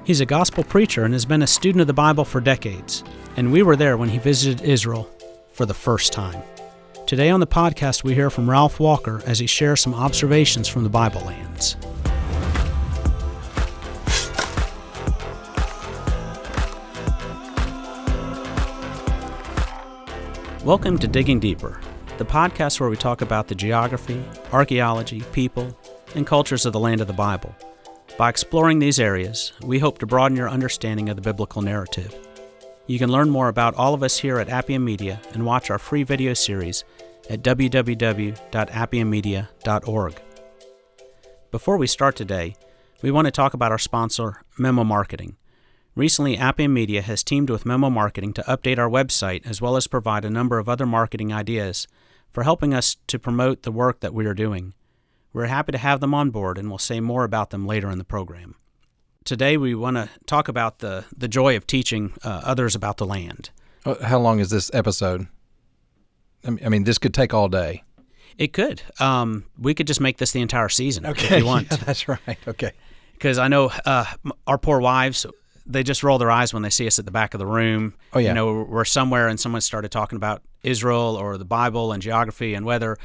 He's a gospel preacher and has been a student of the Bible for decades, and we were there when he visited Israel for the first time. Today on the podcast, we hear from Ralph Walker as he shares some observations from the Bible lands. Welcome to Digging Deeper, the podcast where we talk about the geography, archaeology, people, and cultures of the land of the Bible. By exploring these areas, we hope to broaden your understanding of the biblical narrative. You can learn more about all of us here at Appian Media and watch our free video series at www.appianmedia.org. Before we start today, we want to talk about our sponsor, Memo Marketing. Recently, Appian Media has teamed with Memo Marketing to update our website as well as provide a number of other marketing ideas for helping us to promote the work that we are doing. We're happy to have them on board, and we'll say more about them later in the program. Today, we want to talk about the joy of teaching others about the land. How long is this episode? I mean, this could take all day. It could. We could just make this the entire season if you want. Yeah, that's right. Okay. Because I know our poor wives, they just roll their eyes when they see us at the back of the room. Oh, yeah. You know, we're somewhere and someone started talking about Israel or the Bible and geography and weather,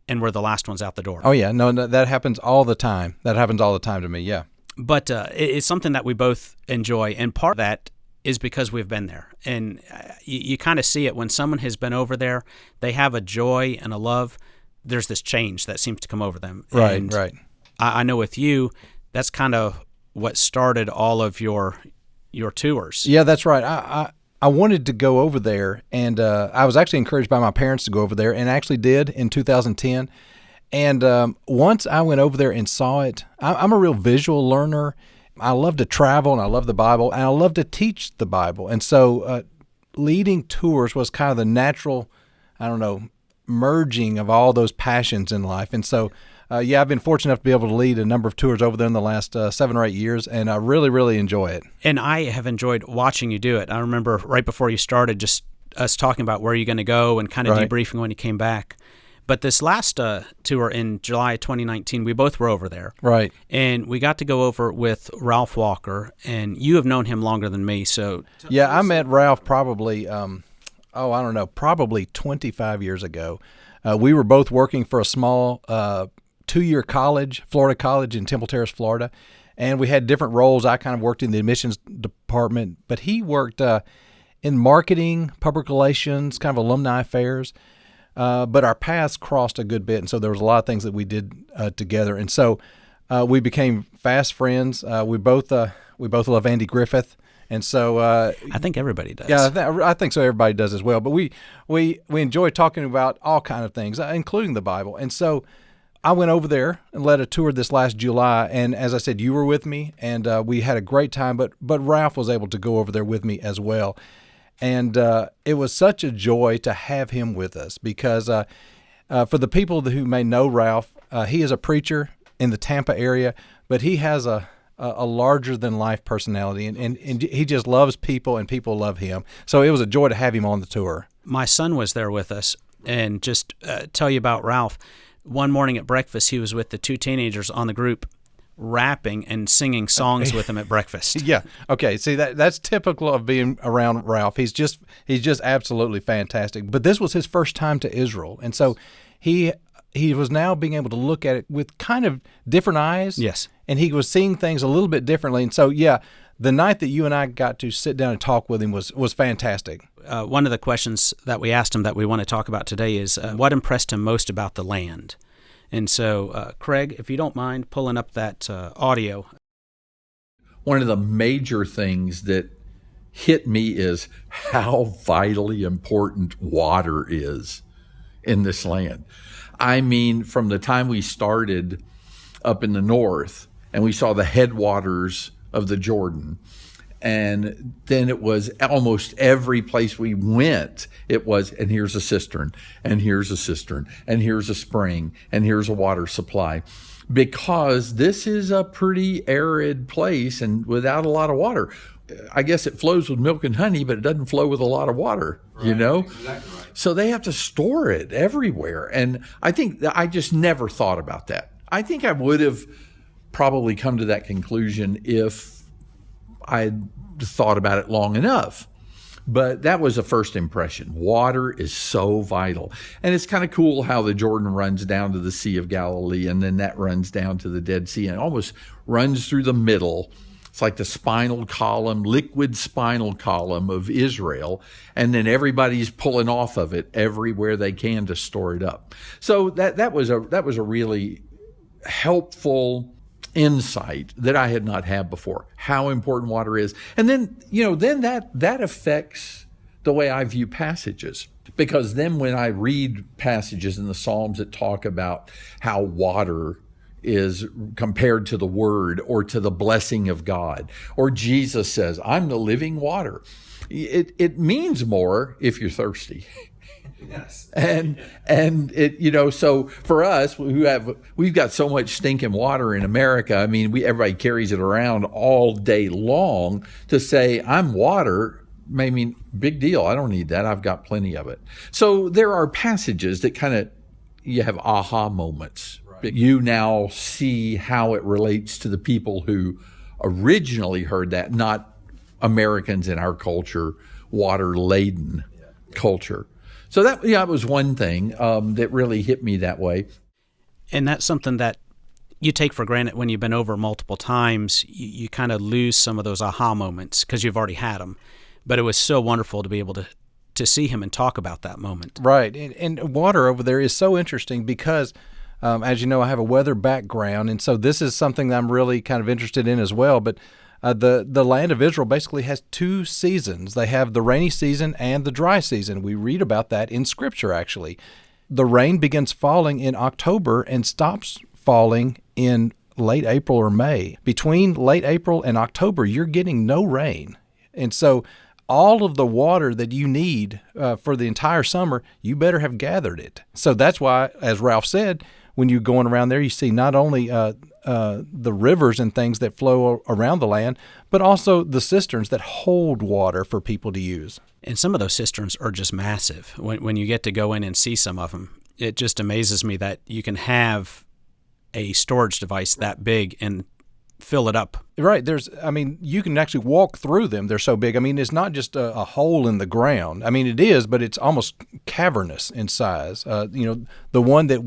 and we're the last ones out the door. Oh, yeah. No, that happens all the time. That happens all the time to me, yeah. But it's something that we both enjoy, and part of that is because we've been there. And you kind of see it when someone has been over there, they have a joy and a love. There's this change that seems to come over them. Right, and right. I know with you, that's kind of what started all of your tours. Yeah, that's right. I wanted to go over there, and I was actually encouraged by my parents to go over there, and actually did in 2010. And once I went over there and saw it, I'm a real visual learner. I love to travel, and I love the Bible, and I love to teach the Bible. And so leading tours was kind of the natural, merging of all those passions in life. And so, I've been fortunate enough to be able to lead a number of tours over there in the last 7 or 8 years, and I really, really enjoy it. And I have enjoyed watching you do it. I remember right before you started, just us talking about where you're going to go and kind of debriefing when you came back. But this last tour in July 2019, we both were over there. Right. And we got to go over with Ralph Walker, and you have known him longer than me. So yeah, I met Ralph probably, probably 25 years ago. We were both working for a small 2-year college, Florida college in Temple Terrace, Florida, and we had different roles. I kind of worked in the admissions department, but he worked in marketing, public relations, kind of alumni affairs. But our paths crossed a good bit, and so there was a lot of things that we did together, and so we became fast friends. We both love Andy Griffith, and so I think everybody does. Yeah, I think so. Everybody does as well. But we enjoy talking about all kind of things, including the Bible. And so I went over there and led a tour this last July, and as I said, you were with me, and we had a great time. But Ralph was able to go over there with me as well. And it was such a joy to have him with us because for the people who may know Ralph, he is a preacher in the Tampa area, but he has a larger-than-life personality, and he just loves people, and people love him. So it was a joy to have him on the tour. My son was there with us, and just tell you about Ralph. One morning at breakfast, he was with the 2 teenagers on the group, rapping and singing songs with him at breakfast. Yeah. Okay. See, that's typical of being around Ralph. He's just absolutely fantastic. But this was his first time to Israel, and so he was now being able to look at it with kind of different eyes. Yes. And he was seeing things a little bit differently. And so, yeah, the night that you and I got to sit down and talk with him was fantastic. One of the questions that we asked him that we want to talk about today is what impressed him most about the land. And so, Craig, if you don't mind pulling up that audio. One of the major things that hit me is how vitally important water is in this land. I mean, from the time we started up in the north and we saw the headwaters of the Jordan, and then it was almost every place we went, it was, and here's a cistern, and here's a cistern, and here's a spring, and here's a water supply. Because this is a pretty arid place and without a lot of water. I guess it flows with milk and honey, but it doesn't flow with a lot of water, right, you know? Exactly right. So they have to store it everywhere. And I think that I just never thought about that. I think I would have probably come to that conclusion if I'd thought about it long enough. But that was a first impression. Water is so vital. And it's kind of cool how the Jordan runs down to the Sea of Galilee, and then that runs down to the Dead Sea, and almost runs through the middle. It's like the spinal column, liquid spinal column of Israel, and then everybody's pulling off of it everywhere they can to store it up. So that was a really helpful insight that I had not had before, how important water is. And then, then that affects the way I view passages. Because then when I read passages in the Psalms that talk about how water is compared to the word or to the blessing of God, or Jesus says, I'm the living water, it means more if you're thirsty. Yes. And it, so for us we've got so much stinking water in America. I mean, everybody carries it around all day long to say, I'm water. I mean, big deal. I don't need that. I've got plenty of it. So there are passages that you have aha moments. Right. You now see how it relates to the people who originally heard that, not Americans in our culture, water-laden culture. So that was one thing that really hit me that way. And that's something that you take for granted when you've been over multiple times. You kind of lose some of those aha moments because you've already had them. But it was so wonderful to be able to see him and talk about that moment. Right. And water over there is so interesting because, as you know, I have a weather background. And so this is something that I'm really kind of interested in as well. But the land of Israel basically has two seasons. They have the rainy season and the dry season. We read about that in Scripture, actually. The rain begins falling in October and stops falling in late April or May. Between late April and October, you're getting no rain. And so all of the water that you need for the entire summer, you better have gathered it. So that's why, as Ralph said, when you're going around there, you see not only the rivers and things that flow around the land, but also the cisterns that hold water for people to use. And some of those cisterns are just massive. When you get to go in and see some of them, it just amazes me that you can have a storage device that big and fill it up. Right. You can actually walk through them. They're so big. I mean, it's not just a hole in the ground. I mean, it is, but it's almost cavernous in size. The one that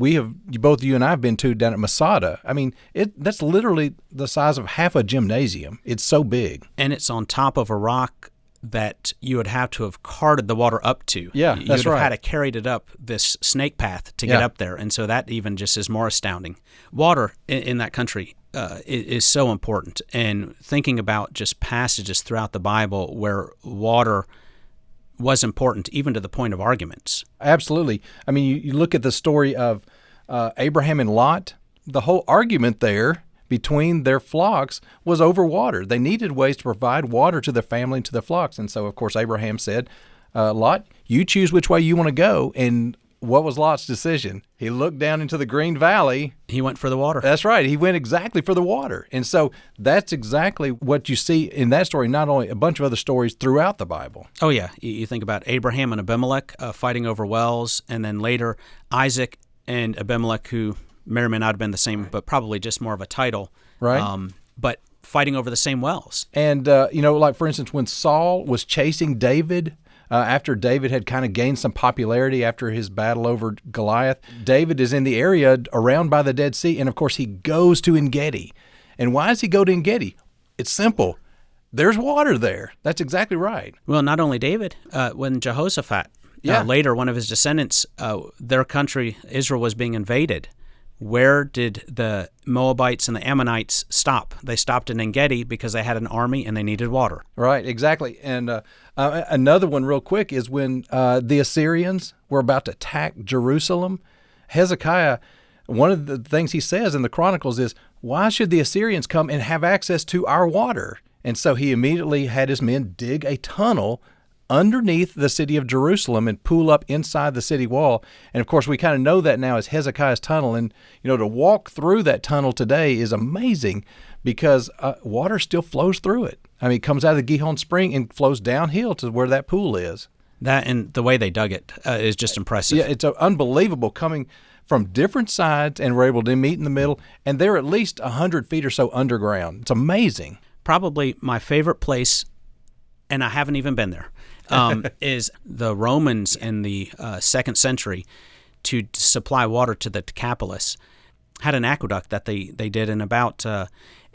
both you and I have been to down at Masada, I mean, that's literally the size of half a gymnasium. It's so big. And it's on top of a rock that you would have to have carted the water up to. Yeah, that's right. You would have had to carried it up this snake path to get up there. And so that even just is more astounding. Water in that country is so important. And thinking about just passages throughout the Bible where water was important, even to the point of arguments. Absolutely. I mean, you look at the story of Abraham and Lot, the whole argument there between their flocks was over water. They needed ways to provide water to their family and to their flocks. And so, of course, Abraham said, Lot, you choose which way you want to go. And what was Lot's decision? He looked down into the green valley. He went for the water. That's right. He went exactly for the water. And so that's exactly what you see in that story, not only a bunch of other stories throughout the Bible. Oh, yeah. You think about Abraham and Abimelech fighting over wells, and then later Isaac and Abimelech, who may or may not have been the same, but probably just more of a title. Right. But fighting over the same wells. And, like, for instance, when Saul was chasing David, after David had kind of gained some popularity after his battle over Goliath, David is in the area around by the Dead Sea, and, of course, he goes to En-Gedi. And why does he go to En-Gedi? It's simple. There's water there. That's exactly right. Well, not only David, when Jehoshaphat, later one of his descendants, their country, Israel, was being invaded. Where did the Moabites and the Ammonites stop? They stopped in En-Gedi because they had an army and they needed water. Right, exactly. And another one real quick is when the Assyrians were about to attack Jerusalem, Hezekiah, one of the things he says in the Chronicles is, why should the Assyrians come and have access to our water? And so he immediately had his men dig a tunnel underneath the city of Jerusalem and pool up inside the city wall. And of course, we kind of know that now as Hezekiah's tunnel. And, to walk through that tunnel today is amazing because water still flows through it. I mean, it comes out of the Gihon Spring and flows downhill to where that pool is. That and the way they dug it is just impressive. Yeah, it's unbelievable coming from different sides, and we're able to meet in the middle. And they're at least 100 feet or so underground. It's amazing. probably my favorite place, and I haven't even been there, is the Romans in the 2nd century to supply water to the Decapolis. Had an aqueduct that they did in about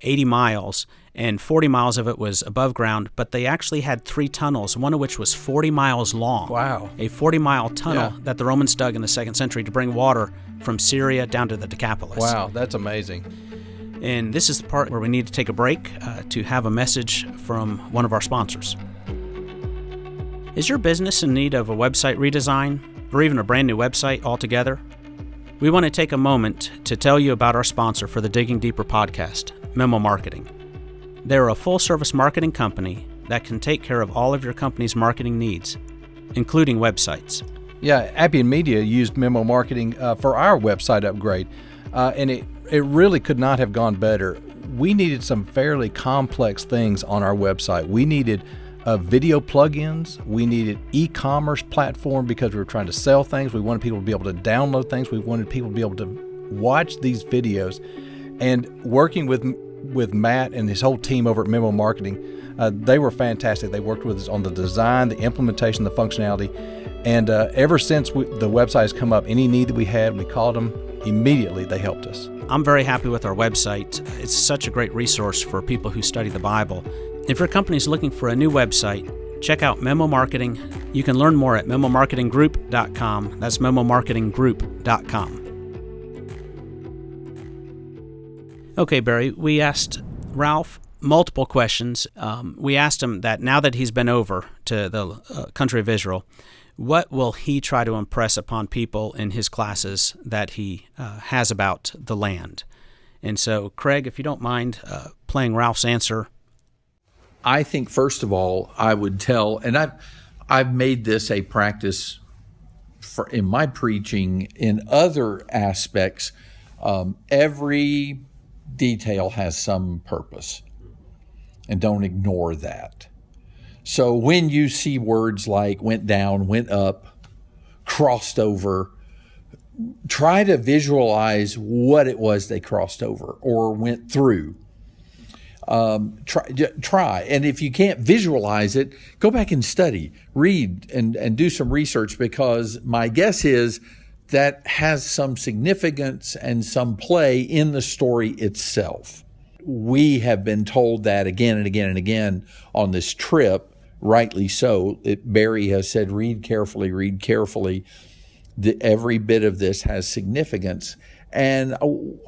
80 miles, and 40 miles of it was above ground, but they actually had 3 tunnels, one of which was 40 miles long. Wow. A 40-mile tunnel that the Romans dug in the 2nd century to bring water from Syria down to the Decapolis. Wow, that's amazing. And this is the part where we need to take a break to have a message from one of our sponsors. Is your business in need of a website redesign or even a brand new website altogether? We want to take a moment to tell you about our sponsor for the Digging Deeper podcast, Memo Marketing. They're a full-service marketing company that can take care of all of your company's marketing needs, including websites. Yeah, Appian Media used Memo Marketing for our website upgrade, and it really could not have gone better. We needed some fairly complex things on our website. We needed video plugins. We needed e-commerce platform because we were trying to sell things. We wanted people to be able to download things. We wanted people to be able to watch these videos. And working with Matt and his whole team over at Memo Marketing, they were fantastic. They worked with us on the design, the implementation, the functionality. And ever since the website has come up, any need that we had, we called them. Immediately, they helped us. I'm very happy with our website. It's such a great resource for people who study the Bible. If your company is looking for a new website, check out Memo Marketing. You can learn more at memomarketinggroup.com. That's memomarketinggroup.com. Okay, Barry, we asked Ralph multiple questions. We asked him that now that he's been over to the country of Israel, what will he try to impress upon people in his classes that he has about the land? And so, Craig, if you don't mind playing Ralph's answer. I think, first of all, I would tell, and I've made this a practice in my preaching in other aspects. Every detail has some purpose, and don't ignore that. So when you see words like went down, went up, crossed over, try to visualize what it was they crossed over or went through. Try. And if you can't visualize it, go back and study, read, and do some research, because my guess is that has some significance and some play in the story itself. We have been told that again and again and again on this trip, rightly so. Barry has said, read carefully, read carefully. Every bit of this has significance. And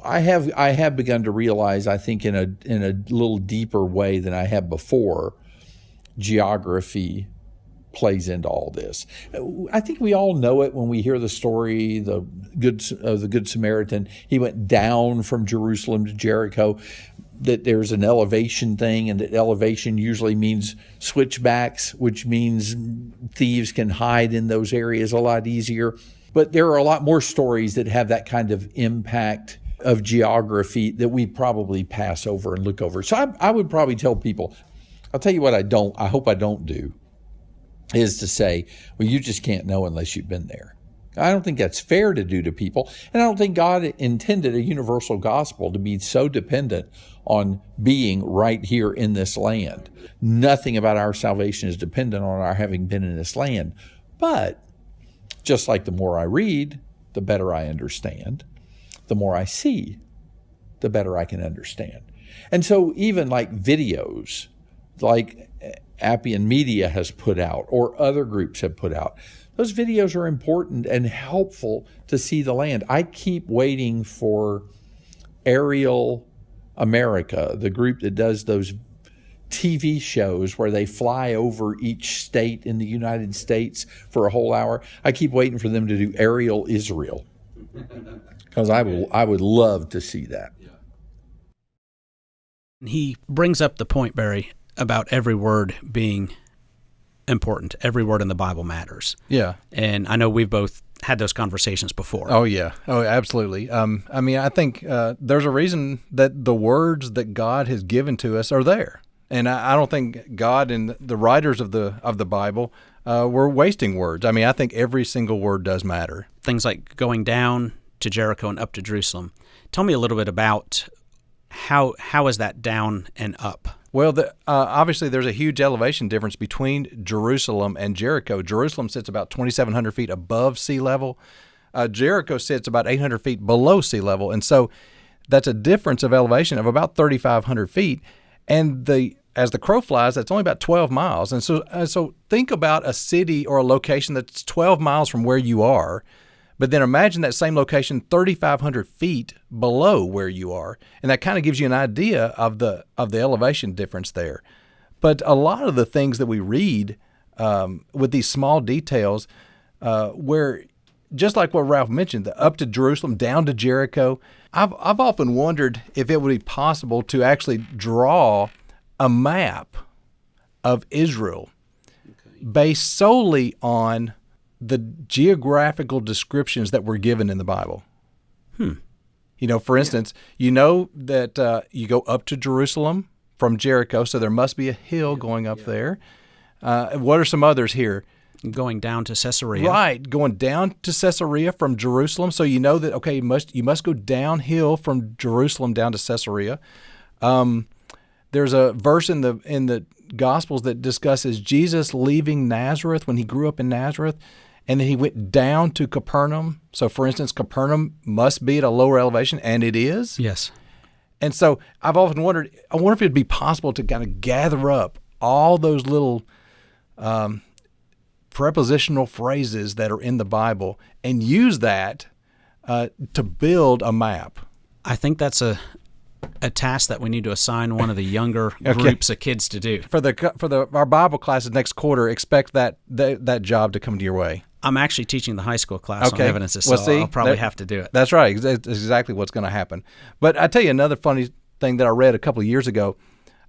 I have begun to realize, I think in a little deeper way than I have before, geography plays into all this. I think we all know it when we hear the story, the Good Samaritan. He went down from Jerusalem to Jericho, that there's an elevation thing, and that elevation usually means switchbacks, which means thieves can hide in those areas a lot easier. But there are a lot more stories that have that kind of impact of geography that we probably pass over and look over. So I would probably tell people, I'll tell you what I hope I don't do, is to say, well, you just can't know unless you've been there. I don't think that's fair to do to people. And I don't think God intended a universal gospel to be so dependent on being right here in this land. Nothing about our salvation is dependent on our having been in this land. But just like the more I read, the better I understand. The more I see, the better I can understand. And so even like videos, like Appian Media has put out or other groups have put out, those videos are important and helpful to see the land. I keep waiting for Aerial America, the group that does those TV shows where they fly over each state in the United States for a whole hour. I keep waiting for them to do Aerial Israel, because I would love to see that. He brings up the point, Barry, about every word being important. Every word in the Bible matters. Yeah. And I know we've both had those conversations before. Oh, yeah. Oh, absolutely. I mean, I think there's a reason that the words that God has given to us are there. And I don't think God and the writers of the Bible were wasting words. I mean, I think every single word does matter. Things like going down to Jericho and up to Jerusalem. Tell me a little bit about how is that down and up? Well, obviously there's a huge elevation difference between Jerusalem and Jericho. Jerusalem sits about 2,700 feet above sea level. Jericho sits about 800 feet below sea level. And so that's a difference of elevation of about 3,500 feet. And as the crow flies, that's only about 12 miles. And so think about a city or a location that's 12 miles from where you are, but then imagine that same location 3,500 feet below where you are. And that kind of gives you an idea of the elevation difference there. But a lot of the things that we read with these small details where, just like what Ralph mentioned, the up to Jerusalem, down to Jericho, I've often wondered if it would be possible to actually draw a map of Israel based solely on the geographical descriptions that were given in the Bible. For instance, that you go up to Jerusalem from Jericho, so there must be a hill going up there. What are some others here? Going down to Caesarea. Right, going down to Caesarea from Jerusalem. So you know that, okay, you must go downhill from Jerusalem down to Caesarea. There's a verse in the Gospels that discusses Jesus leaving Nazareth when he grew up in Nazareth, and then he went down to Capernaum. So, for instance, Capernaum must be at a lower elevation, and it is. Yes. And so I've often wondered, I wonder if it'd be possible to kind of gather up all those little prepositional phrases that are in the Bible and use that to build a map. I think that's a task that we need to assign one of the younger groups of kids to do. For our Bible classes next quarter, expect that job to come to your way. I'm actually teaching the high school class on evidences, well, so I'll probably have to do it. That's right. That's exactly what's going to happen. But I tell you another funny thing that I read a couple of years ago.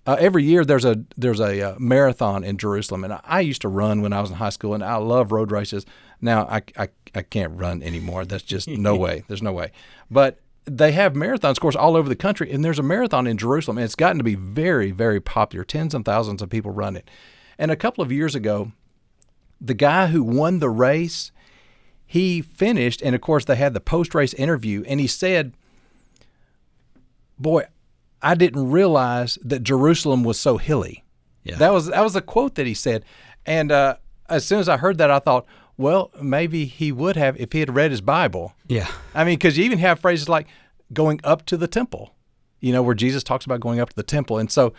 Every year there's a marathon in Jerusalem, and I used to run when I was in high school, and I love road races. Now I can't run anymore. That's just no way. There's no way. But they have marathons, of course, all over the country, and there's a marathon in Jerusalem, and it's gotten to be very, very popular. Tens and thousands of people run it. And a couple of years ago, the guy who won the race, he finished, and of course they had the post-race interview, and he said, "Boy, I didn't realize that Jerusalem was so hilly." Yeah. That was a quote that he said. And as soon as I heard that, I thought, well, maybe he would have if he had read his Bible. Yeah. I mean, because you even have phrases like going up to the temple, where Jesus talks about going up to the temple. And so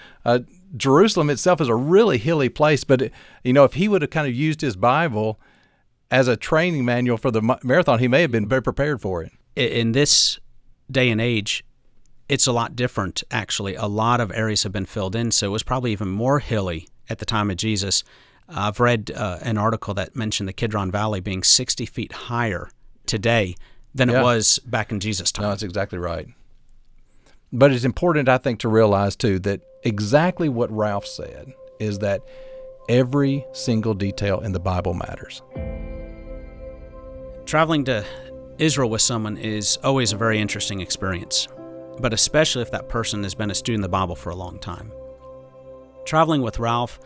Jerusalem itself is a really hilly place. But, if he would have kind of used his Bible as a training manual for the marathon, he may have been very prepared for it. In this day and age, it's a lot different, actually. A lot of areas have been filled in, so it was probably even more hilly at the time of Jesus. I've read an article that mentioned the Kidron Valley being 60 feet higher today than it was back in Jesus' time. No, that's exactly right. But it's important, I think, to realize, too, that exactly what Ralph said is that every single detail in the Bible matters. Traveling to Israel with someone is always a very interesting experience, but especially if that person has been a student of the Bible for a long time. Traveling with Ralph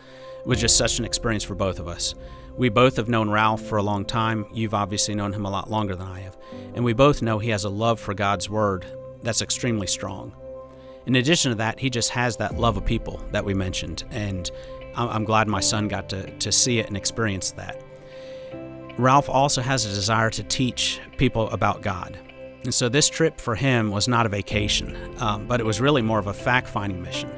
was just such an experience for both of us. We both have known Ralph for a long time. You've obviously known him a lot longer than I have. And we both know he has a love for God's Word that's extremely strong. In addition to that, he just has that love of people that we mentioned. And I'm glad my son got to see it and experience that. Ralph also has a desire to teach people about God. And so this trip for him was not a vacation, but it was really more of a fact-finding mission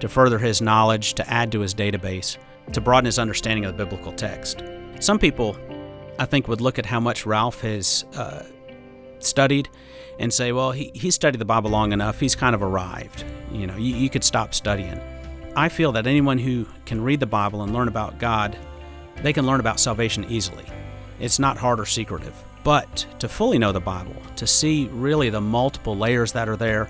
to further his knowledge, to add to his database, to broaden his understanding of the biblical text. Some people, I think, would look at how much Ralph has studied and say, well, he studied the Bible long enough, he's kind of arrived. You could stop studying. I feel that anyone who can read the Bible and learn about God, they can learn about salvation easily. It's not hard or secretive. But to fully know the Bible, to see really the multiple layers that are there,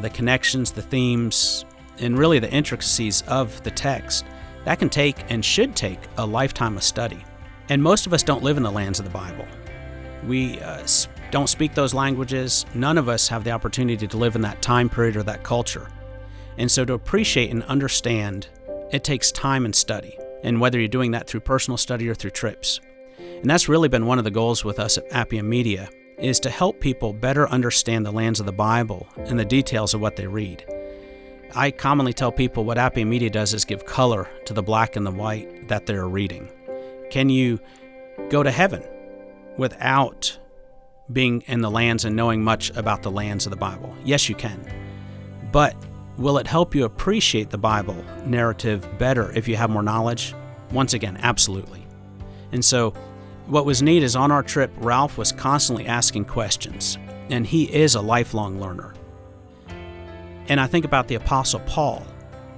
the connections, the themes, and really the intricacies of the text, that can take and should take a lifetime of study. And most of us don't live in the lands of the Bible. We don't speak those languages. None of us have the opportunity to live in that time period or that culture. And so to appreciate and understand, it takes time and study. And whether you're doing that through personal study or through trips. And that's really been one of the goals with us at Appian Media, is to help people better understand the lands of the Bible and the details of what they read. I commonly tell people what Appian Media does is give color to the black and the white that they're reading. Can you go to heaven without being in the lands and knowing much about the lands of the Bible? Yes, you can. But will it help you appreciate the Bible narrative better if you have more knowledge? Once again, absolutely. And so what was neat is on our trip, Ralph was constantly asking questions, and he is a lifelong learner. And I think about the Apostle Paul.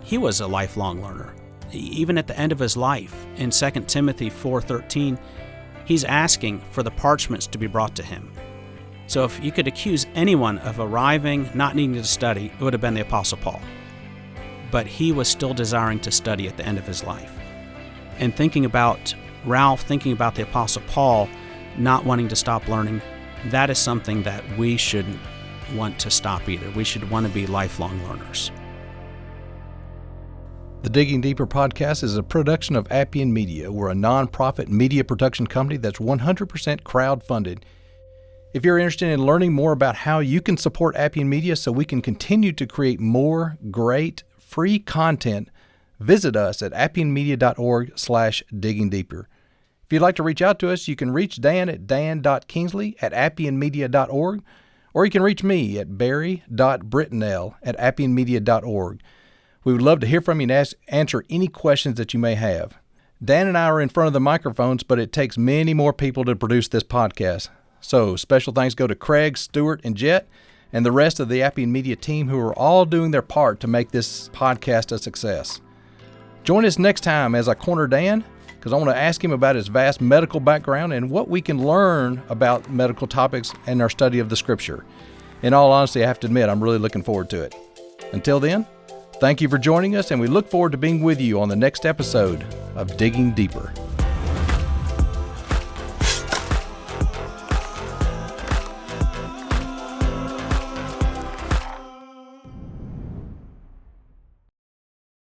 He was a lifelong learner. Even at the end of his life, in 2 Timothy 4:13, he's asking for the parchments to be brought to him. So if you could accuse anyone of arriving, not needing to study, it would have been the Apostle Paul. But he was still desiring to study at the end of his life. And thinking about Ralph, thinking about the Apostle Paul, not wanting to stop learning, that is something that we shouldn't want to stop either. We should want to be lifelong learners. The Digging Deeper podcast is a production of Appian Media. We're a nonprofit media production company that's 100% crowd-funded. If you're interested in learning more about how you can support Appian Media so we can continue to create more great free content, visit us at appianmedia.org/diggingdeeper. If you'd like to reach out to us, you can reach Dan at dan.kingsley@appianmedia.org, or you can reach me at barry.brittenell@appianmedia.org. We would love to hear from you and answer any questions that you may have. Dan and I are in front of the microphones, but it takes many more people to produce this podcast. So special thanks go to Craig, Stewart, and Jet, and the rest of the Appian Media team who are all doing their part to make this podcast a success. Join us next time as I corner Dan, because I want to ask him about his vast medical background and what we can learn about medical topics and our study of the Scripture. In all honesty, I have to admit, I'm really looking forward to it. Until then, thank you for joining us, and we look forward to being with you on the next episode of Digging Deeper.